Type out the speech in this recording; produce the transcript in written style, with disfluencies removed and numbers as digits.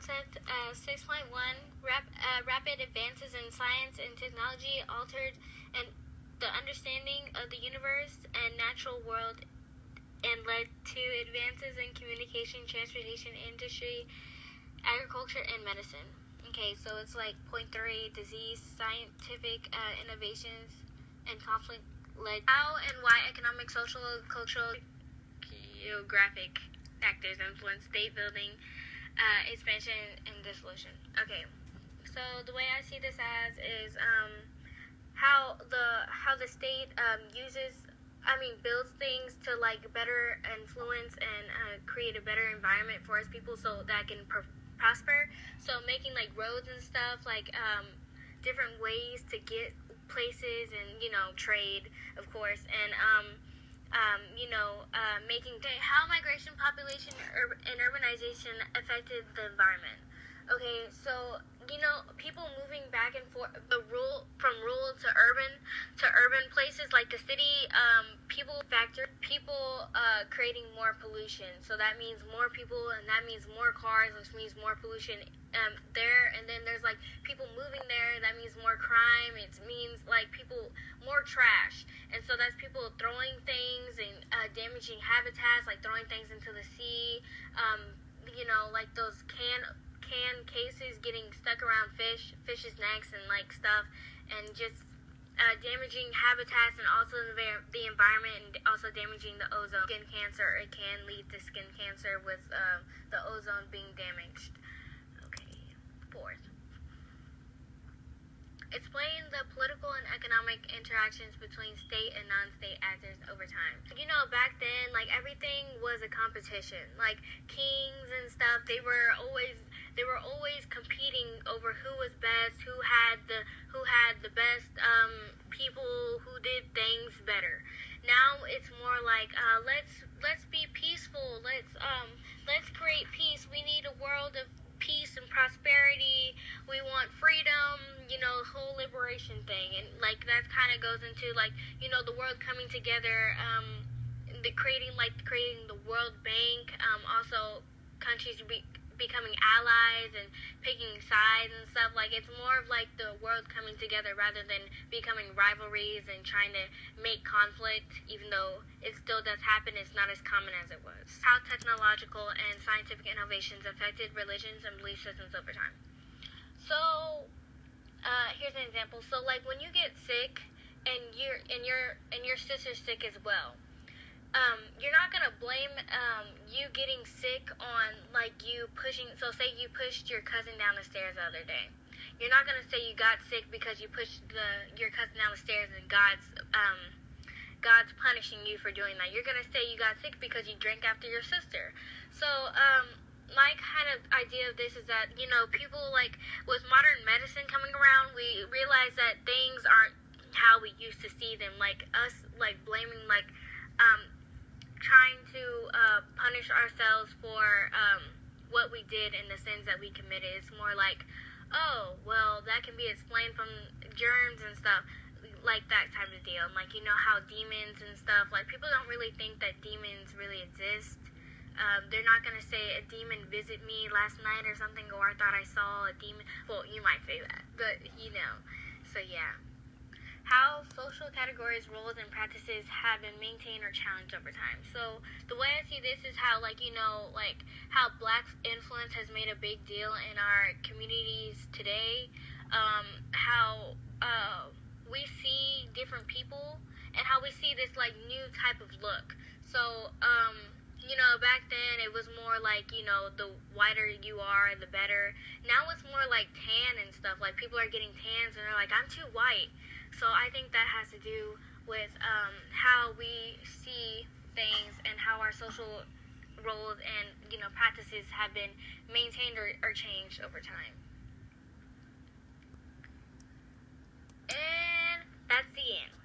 concept. 6.1, rapid advances in science and technology altered and the understanding of the universe and natural world and led to advances in communication, transportation, industry, agriculture, and medicine. Okay, so it's like point 3, disease, scientific innovations, and conflict led. How and why economic, social, cultural, geographic factors influence state building, expansion, and dissolution. Okay, so the way I see this as is how the state builds things to like better influence and create a better environment for its people so that can prosper. So making like roads and stuff, like different ways to get places and trade, of course, and making how migration, population, and urbanization affected the environment. Okay, so people moving back and forth, from rural to urban places like the city, people creating more pollution. So that means more people, and that means more cars, which means more pollution there. And then there's like people moving there, that means more crime. It means like more trash, and so that's people throwing things and damaging habitats, like throwing things into the sea. Like those can cases getting stuck around fish's necks and like stuff, and just damaging habitats and also the environment, and also damaging the ozone. Skin cancer, it can lead to skin cancer with the ozone being damaged. Okay, 4th. Explain the political and economic interactions between state and non-state actors over time. Back then, like everything was a competition. Like kings and stuff, they were always competing over who was best, who had the best people who did things better. Now it's more like let's be peaceful. Let's create peace. We need a world of peace and prosperity. We want freedom, whole liberation thing. And like that kind of goes into like the world coming together, creating the World Bank, also countries becoming allies and picking sides and stuff. Like it's more of like the world coming together rather than becoming rivalries and trying to make conflict. Even though it still does happen, it's not as common as it was. How technological and scientific innovations affected religions and belief systems over time. So here's an example. So like when you get sick and your sister's sick as well, you're not gonna blame you getting sick on like you pushing. So say you pushed your cousin down the stairs the other day. You're not gonna say you got sick because you pushed your cousin down the stairs and God's punishing you for doing that. You're gonna say you got sick because you drank after your sister. So my kind of idea of this is that people, like with modern medicine coming around, we realize that things aren't how we used to see them. Like us like blaming trying to punish ourselves for what we did and the sins that we committed. It's more like, oh, well, that can be explained from germs and stuff, like that type of deal. And like, how demons and stuff, like people don't really think that demons really exist. They're not going to say a demon visit me last night or something, or I thought I saw a demon. Well, you might say that, but so yeah. How social categories, roles, and practices have been maintained or challenged over time. So the way I see this is how, like how Black influence has made a big deal in our communities today. How we see different people, and how we see this like new type of look. So back then it was more like the whiter you are, the better. Now it's more like tan and stuff. Like people are getting tans, and they're like, I'm too white. So I think that has to do with how we see things and how our social roles and practices have been maintained or changed over time. And that's the end.